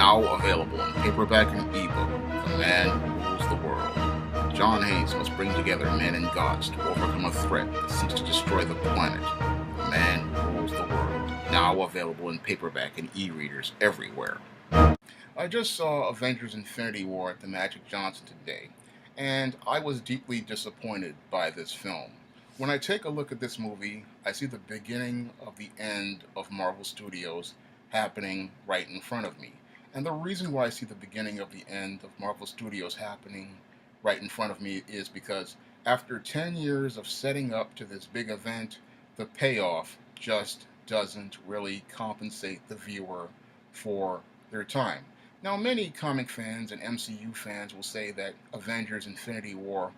now available in paperback and ebook. The Man Who Rules the World. John Haynes must bring together men and gods to overcome a threat that seeks to destroy the planet. The Man Who Rules the World. Now available in paperback and e-readers everywhere. I just saw Avengers Infinity War at the Magic Johnson today, and I was deeply disappointed by this film. When I take a look at this movie, I see the beginning of the end of Marvel Studios happening right in front of me. And the reason why I see the beginning of the end of Marvel Studios happening right in front of me is because after 10 years of setting up to this big event, the payoff just doesn't really compensate the viewer for their time. Now, many comic fans and MCU fans will say that Avengers Infinity War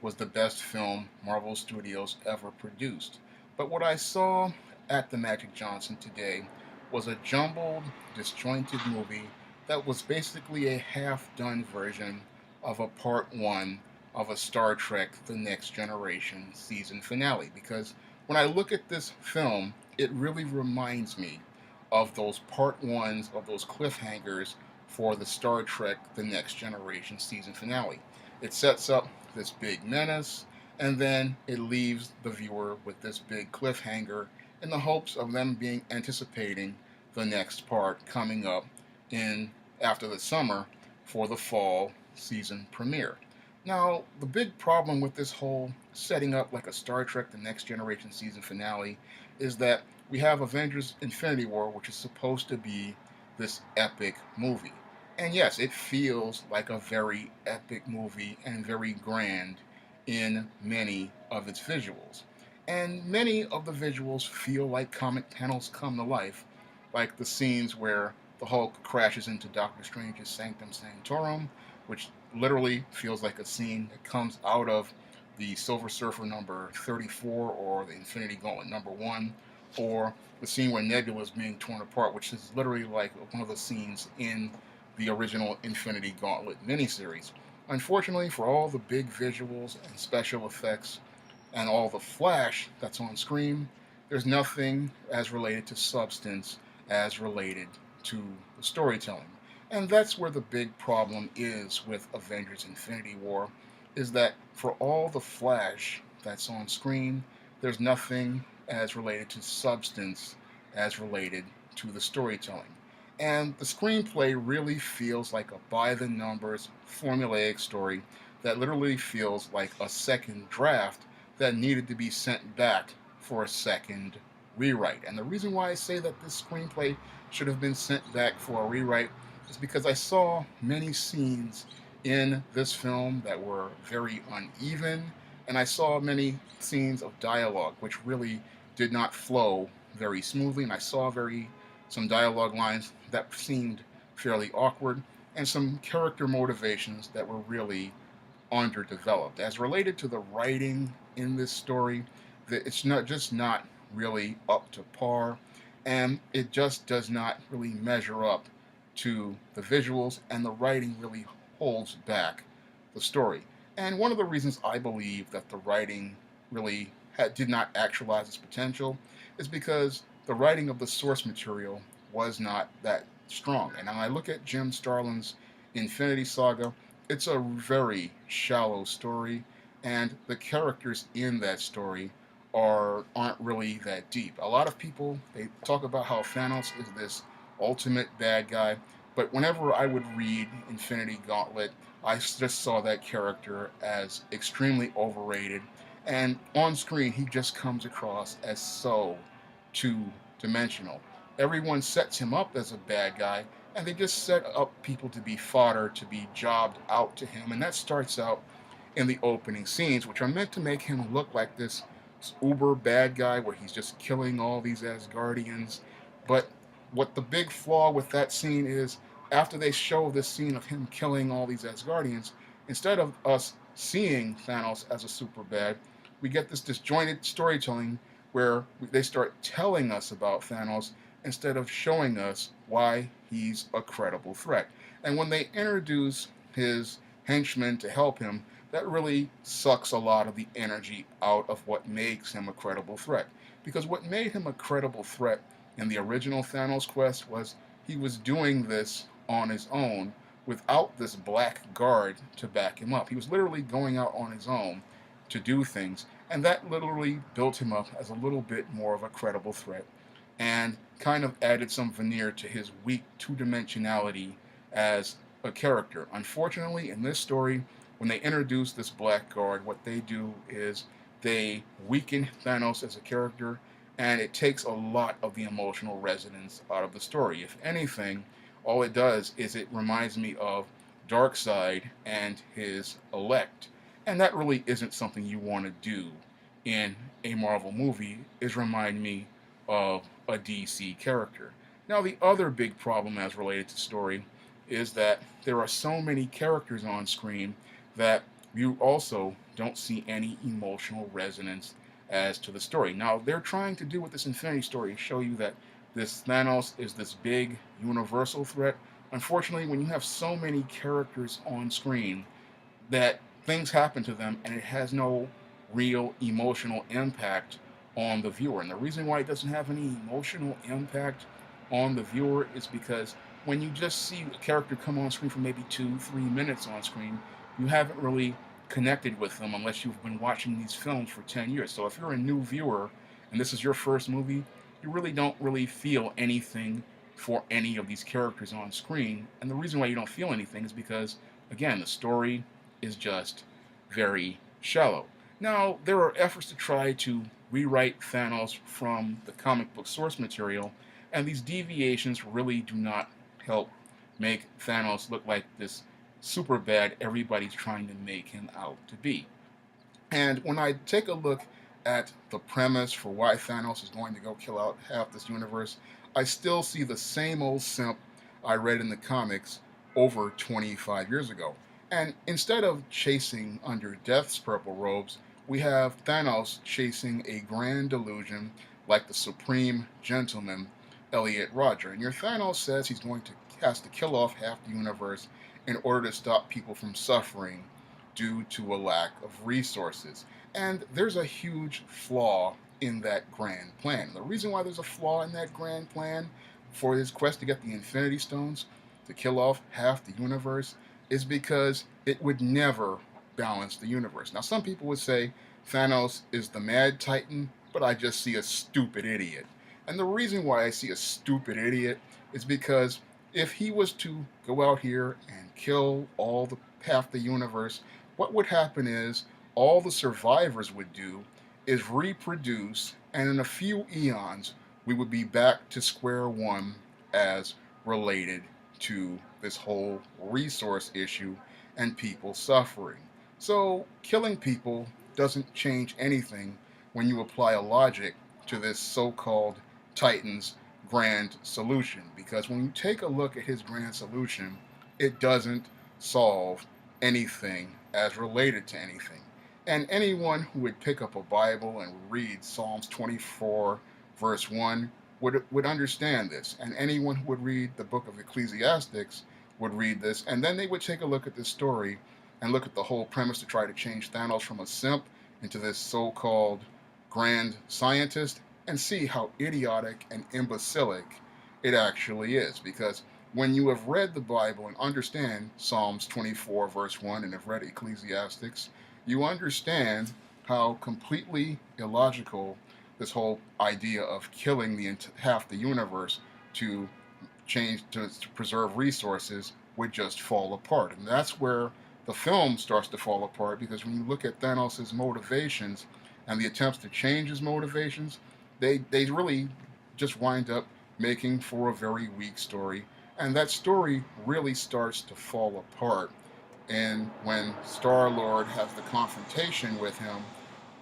was the best film Marvel Studios ever produced. But what I saw at the Magic Johnson today was a jumbled, disjointed movie that was basically a half-done version of a part one of a Star Trek The Next Generation season finale. Because when I look at this film, it really reminds me of those part ones, of those cliffhangers for the Star Trek The Next Generation season finale. It sets up this big menace, and then it leaves the viewer with this big cliffhanger in the hopes of them being anticipating the next part coming up in after the summer for the fall season premiere. Now, the big problem with this whole setting up like a Star Trek The Next Generation season finale is that we have Avengers Infinity War, which is supposed to be this epic movie. And yes, it feels like a very epic movie and very grand in many of its visuals. And many of the visuals feel like comic panels come to life, like the scenes where the Hulk crashes into Doctor Strange's Sanctum Sanctorum, which literally feels like a scene that comes out of the Silver Surfer number 34 or the Infinity Gauntlet number 1, or the scene where Nebula is being torn apart, which is literally like one of the scenes in the original Infinity Gauntlet miniseries. Unfortunately, for all the big visuals and special effects and all the flash that's on screen, there's nothing as related to substance as related to the storytelling. And that's where the big problem is with Avengers Infinity War, is that for all the flash that's on screen, there's nothing as related to substance as related to the storytelling. And the screenplay really feels like a by-the-numbers, formulaic story that literally feels like a second draft that needed to be sent back for a second rewrite. And the reason why I say that this screenplay should have been sent back for a rewrite is because I saw many scenes in this film that were very uneven, and I saw many scenes of dialogue which really did not flow very smoothly, and I saw some dialogue lines that seemed fairly awkward, and some character motivations that were really underdeveloped. As related to the writing in this story, it's not really up to par, and it just does not really measure up to the visuals, and the writing really holds back the story. And one of the reasons I believe that the writing really did not actualize its potential is because the writing of the source material was not that strong. And when I look at Jim Starlin's Infinity Saga, it's a very shallow story, and the characters in that story aren't really that deep. A lot of people, they talk about how Thanos is this ultimate bad guy, but whenever I would read Infinity Gauntlet, I just saw that character as extremely overrated, and on screen he just comes across as so two-dimensional. Everyone sets him up as a bad guy, and they just set up people to be fodder, to be jobbed out to him, and that starts out in the opening scenes, which are meant to make him look like this uber bad guy where he's just killing all these Asgardians. But what the big flaw with that scene is, after they show this scene of him killing all these Asgardians, instead of us seeing Thanos as a super bad, we get this disjointed storytelling where they start telling us about Thanos instead of showing us why he's a credible threat. And when they introduce his henchmen to help him, that really sucks a lot of the energy out of what makes him a credible threat. Because what made him a credible threat in the original Thanos quest was he was doing this on his own without this black guard to back him up. He was literally going out on his own to do things, and that literally built him up as a little bit more of a credible threat and kind of added some veneer to his weak two dimensionality as a character. Unfortunately, in this story, when they introduce this black guard, what they do is they weaken Thanos as a character, and it takes a lot of the emotional resonance out of the story. If anything, all it does is it reminds me of Darkseid and his elect. And that really isn't something you want to do in a Marvel movie, is remind me of a DC character. Now, the other big problem as related to story is that there are so many characters on screen that you also don't see any emotional resonance as to the story. Now, they're trying to do with this Infinity story, show you that this Thanos is this big universal threat. Unfortunately, when you have so many characters on screen, that things happen to them and it has no real emotional impact on the viewer. And the reason why it doesn't have any emotional impact on the viewer is because when you just see a character come on screen for maybe 2-3 minutes on screen, you haven't really connected with them unless you've been watching these films for 10 years. So if you're a new viewer and this is your first movie, you really don't really feel anything for any of these characters on screen. And the reason why you don't feel anything is because, again, the story is just very shallow. Now, there are efforts to try to rewrite Thanos from the comic book source material, and these deviations really do not help make Thanos look like this super bad everybody's trying to make him out to be. And when I take a look at the premise for why Thanos is going to go kill out half this universe, I still see the same old simp I read in the comics over 25 years ago. And instead of chasing under Death's purple robes, we have Thanos chasing a grand delusion like the supreme gentleman, Elliot Rodger. And your Thanos says he's going to has to kill off half the universe in order to stop people from suffering due to a lack of resources. And there's a huge flaw in that grand plan. The reason why there's a flaw in that grand plan for his quest to get the Infinity Stones to kill off half the universe is because it would never balance the universe. Now, some people would say Thanos is the mad titan, but I just see a stupid idiot. And the reason why I see a stupid idiot is because if he was to go out here and kill half the universe, what would happen is all the survivors would do is reproduce, and in a few eons, we would be back to square one as related to this whole resource issue and people suffering. So, killing people doesn't change anything when you apply a logic to this so called Titan's grand solution. Because when you take a look at his grand solution, it doesn't solve anything as related to anything. And anyone who would pick up a Bible and read Psalms 24, verse 1, would understand this. And anyone who would read the book of Ecclesiastics would read this, and then they would take a look at this story and look at the whole premise to try to change Thanos from a simp into this so-called grand scientist and see how idiotic and imbecilic it actually is. Because when you have read the Bible and understand Psalms 24, verse 1, and have read Ecclesiastics, you understand how completely illogical this whole idea of killing half the universe to preserve resources would just fall apart. And that's where the film starts to fall apart, because when you look at Thanos' motivations and the attempts to change his motivations, they really just wind up making for a very weak story. And that story really starts to fall apart. And when Star-Lord has the confrontation with him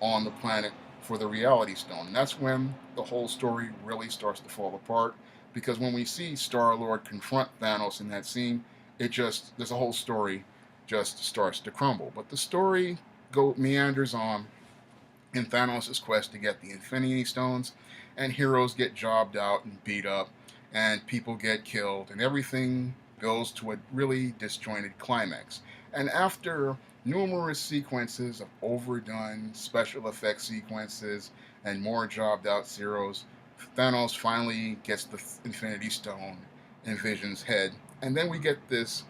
on the planet for the Reality Stone, and that's when the whole story really starts to fall apart. Because when we see Star-Lord confront Thanos in that scene, this whole story just starts to crumble. But the story meanders on in Thanos' quest to get the Infinity Stones, and heroes get jobbed out and beat up, and people get killed, and everything goes to a really disjointed climax. And after numerous sequences of overdone special effects sequences and more jobbed out heroes, Thanos finally gets the Infinity Stone in Vision's head And then we get this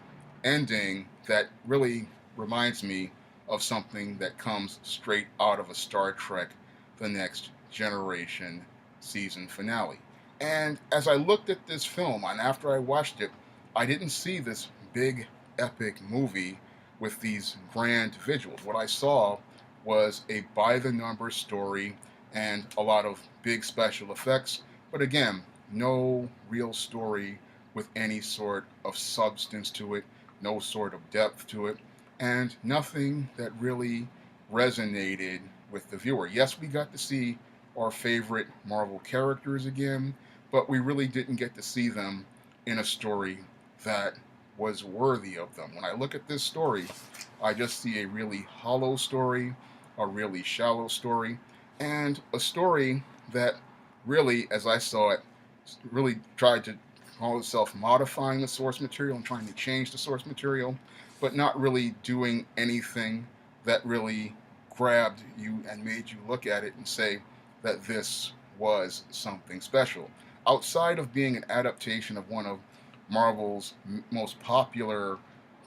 ending that really reminds me of something that comes straight out of a Star Trek The Next Generation season finale. And as I looked at this film, and after I watched it, I didn't see this big, epic movie with these grand visuals. What I saw was a by the numbers story and a lot of big special effects, but again, no real story with any sort of substance to it, no sort of depth to it, and nothing that really resonated with the viewer. Yes, we got to see our favorite Marvel characters again, but we really didn't get to see them in a story that was worthy of them. When I look at this story, I just see a really hollow story, a really shallow story, and a story that really, as I saw it, really tried to call itself modifying the source material and trying to change the source material, but not really doing anything that really grabbed you and made you look at it and say that this was something special. Outside of being an adaptation of one of Marvel's most popular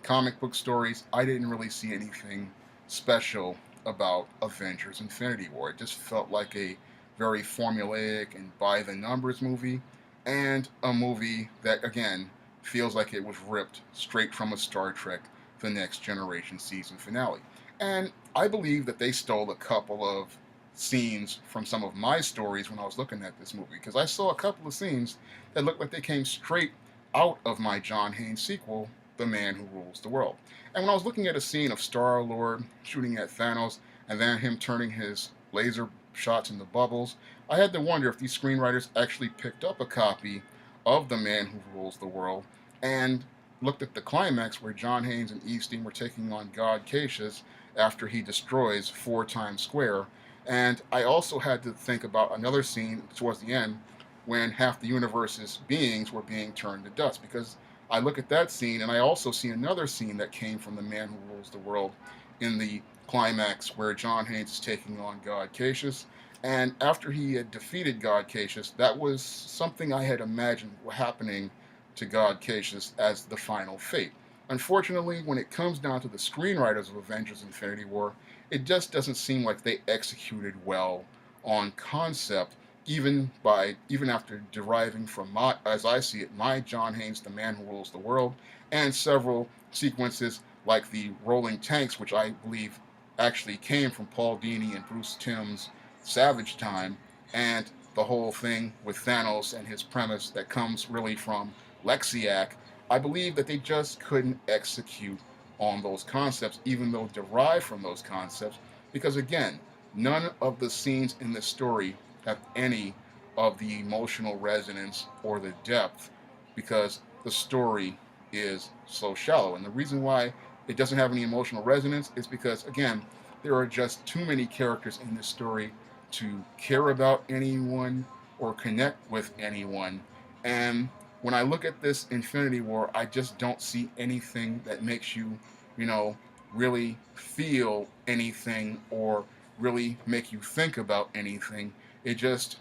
comic book stories, I didn't really see anything special about Avengers Infinity War. It just felt like a very formulaic and by the numbers movie, and a movie that, again, feels like it was ripped straight from a Star Trek The Next Generation season finale. And I believe that they stole a couple of scenes from some of my stories when I was looking at this movie, because I saw a couple of scenes that looked like they came straight out of my John Haynes sequel, The Man Who Rules the World. And when I was looking at a scene of Star-Lord shooting at Thanos and then him turning his laser shots into bubbles, I had to wonder if these screenwriters actually picked up a copy of The Man Who Rules the World and looked at the climax where John Haynes and Eve Stein were taking on God Cassius after he destroys 4 Times Square. And I also had to think about another scene towards the end when half the universe's beings were being turned to dust, because I look at that scene and I also see another scene that came from The Man Who Rules the World in the climax where John Haynes is taking on God Cassius. And after he had defeated God Cassius, that was something I had imagined happening to God Cassius as the final fate. Unfortunately, when it comes down to the screenwriters of Avengers Infinity War, it just doesn't seem like they executed well on concept, even after deriving from my, as I see it, my John Haynes, The Man Who Rules the World, and several sequences like the rolling tanks, which I believe actually came from Paul Dini and Bruce Timm's Savage Time, and the whole thing with Thanos and his premise that comes really from Lexiac. I believe that they just couldn't execute on those concepts, even though derived from those concepts, because again, none of the scenes in this story have any of the emotional resonance or the depth, because the story is so shallow. And the reason why it doesn't have any emotional resonance is because, again, there are just too many characters in this story to care about anyone or connect with anyone. And when I look at this Infinity War, I just don't see anything that makes you, you know, really feel anything or really make you think about anything. It just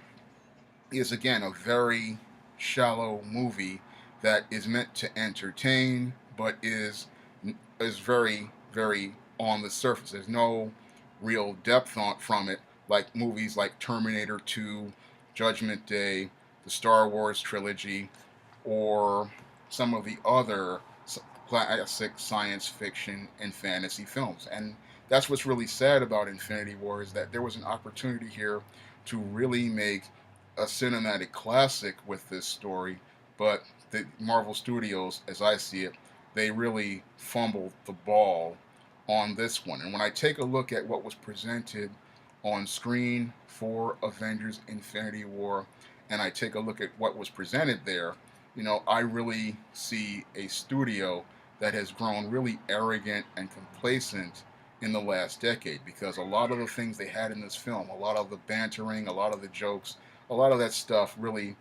is, again, a very shallow movie that is meant to entertain, but is very, very on the surface. There's no real depth from it, like movies like Terminator 2, Judgment Day, the Star Wars trilogy, or some of the other classic science fiction and fantasy films. And that's what's really sad about Infinity War, is that there was an opportunity here to really make a cinematic classic with this story, but the Marvel Studios, as I see it, they really fumbled the ball on this one. And when I take a look at what was presented on screen for Avengers Infinity War, and I take a look at what was presented there, I really see a studio that has grown really arrogant and complacent in the last decade, because a lot of the things they had in this film, a lot of the bantering, a lot of the jokes, a lot of that stuff really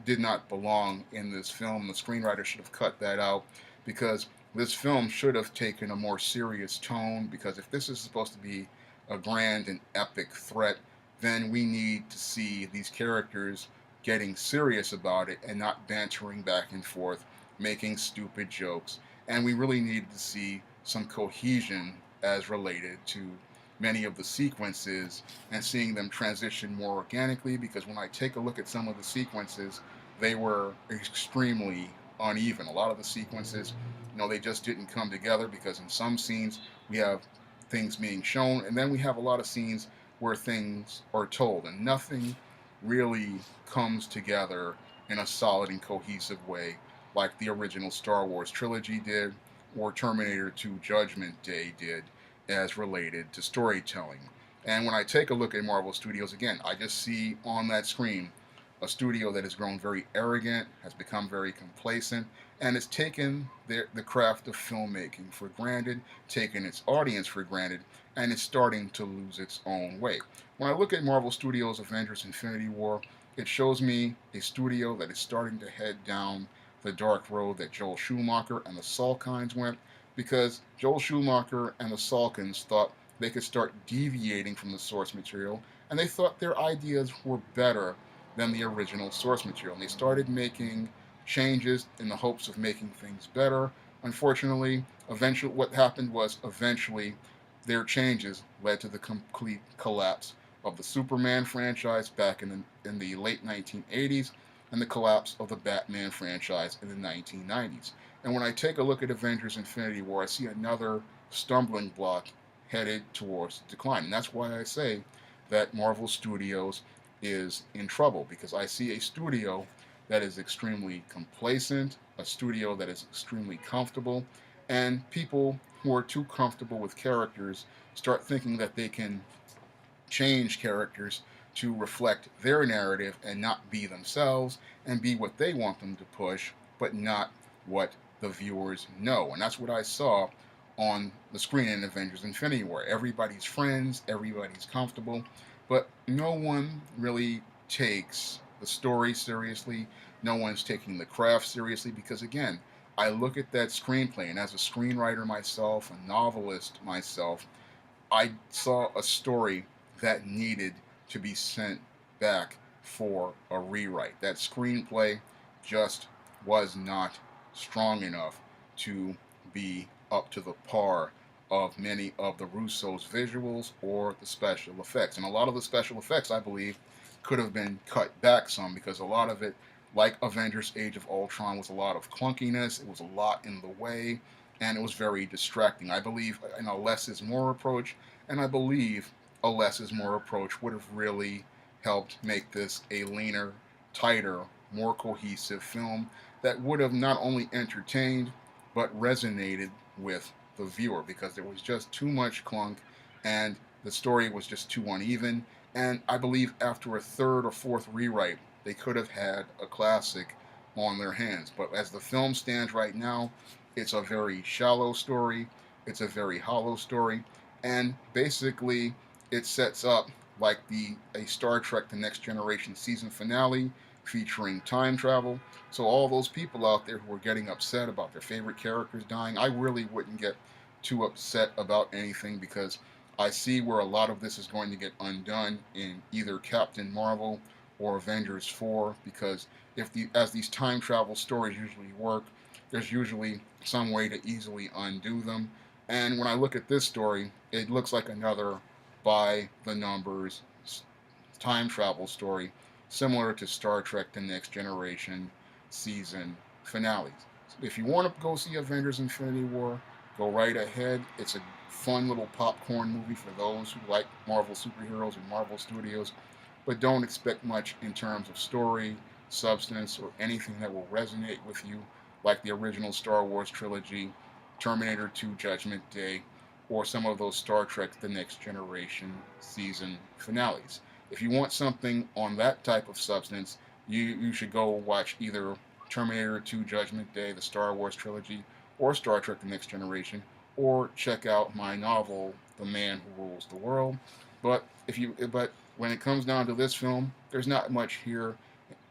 did not belong in this film. The screenwriter should have cut that out, because this film should have taken a more serious tone, because if this is supposed to be a grand and epic threat, then we need to see these characters getting serious about it and not bantering back and forth making stupid jokes, and we really needed to see some cohesion as related to many of the sequences and seeing them transition more organically, because when I take a look at some of the sequences, they were extremely uneven. A lot of the sequences, they just didn't come together, because in some scenes we have things being shown, and then we have a lot of scenes where things are told, and nothing really comes together in a solid and cohesive way like the original Star Wars trilogy did, or Terminator 2 Judgment Day did, as related to storytelling. And when I take a look at Marvel Studios again, I just see on that screen a studio that has grown very arrogant, has become very complacent, and has taken the craft of filmmaking for granted, taken its audience for granted, and is starting to lose its own way. When I look at Marvel Studios' Avengers Infinity War, it shows me a studio that is starting to head down the dark road that Joel Schumacher and the Salkinds went, because Joel Schumacher and the Salkinds thought they could start deviating from the source material, and they thought their ideas were better than the original source material. And they started making changes in the hopes of making things better. Unfortunately, eventually, what happened was eventually their changes led to the complete collapse of the Superman franchise back in the late 1980s, and the collapse of the Batman franchise in the 1990s. And when I take a look at Avengers Infinity War, I see another stumbling block headed towards decline. And that's why I say that Marvel Studios is in trouble, because I see a studio that is extremely complacent, a studio that is extremely comfortable, and people who are too comfortable with characters start thinking that they can change characters to reflect their narrative and not be themselves, and be what they want them to push, but not what the viewers know. And that's what I saw on the screen in Avengers Infinity War. Everybody's friends, everybody's comfortable, but no one really takes the story seriously. No one's taking the craft seriously, because again, I look at that screenplay, and as a screenwriter myself, a novelist myself, I saw a story that needed to be sent back for a rewrite. That screenplay just was not strong enough to be up to the par of many of the Russo's visuals or the special effects. And a lot of the special effects, I believe, could have been cut back some, because a lot of it, like Avengers Age of Ultron, was a lot of clunkiness, it was a lot in the way, and it was very distracting. I believe in a less is more approach, and I believe a less is more approach would have really helped make this a leaner, tighter, more cohesive film that would have not only entertained but resonated with the viewer, because there was just too much clunk and the story was just too uneven. And I believe after a third or fourth rewrite, they could have had a classic on their hands. But as the film stands right now, it's a very shallow story, it's a very hollow story, and basically it sets up like a Star Trek The Next Generation season finale featuring time travel. So all those people out there who are getting upset about their favorite characters dying, I really wouldn't get too upset about anything, because I see where a lot of this is going to get undone in either Captain Marvel or Avengers 4, because as these time travel stories usually work, there's usually some way to easily undo them. And when I look at this story, it looks like another by the numbers time travel story, similar to Star Trek The Next Generation season finales. So if you want to go see Avengers Infinity War, go right ahead. It's a fun little popcorn movie for those who like Marvel superheroes and Marvel Studios, but don't expect much in terms of story, substance, or anything that will resonate with you like the original Star Wars trilogy, Terminator 2 Judgment Day, or some of those Star Trek The Next Generation season finales. If you want something on that type of substance, you should go watch either Terminator 2 Judgment Day, the Star Wars trilogy, or Star Trek The Next Generation, or check out my novel, The Man Who Rules the World. But when it comes down to this film, there's not much here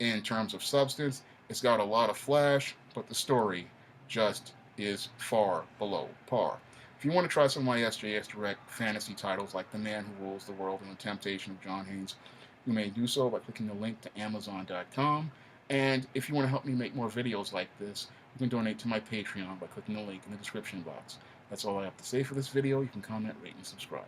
in terms of substance. It's got a lot of flash, but the story just is far below par. If you want to try some of my SJS Direct fantasy titles like The Man Who Rules the World and The Temptation of John Haynes, you may do so by clicking the link to Amazon.com. And if you want to help me make more videos like this, you can donate to my Patreon by clicking the link in the description box. That's all I have to say for this video. You can comment, rate, and subscribe.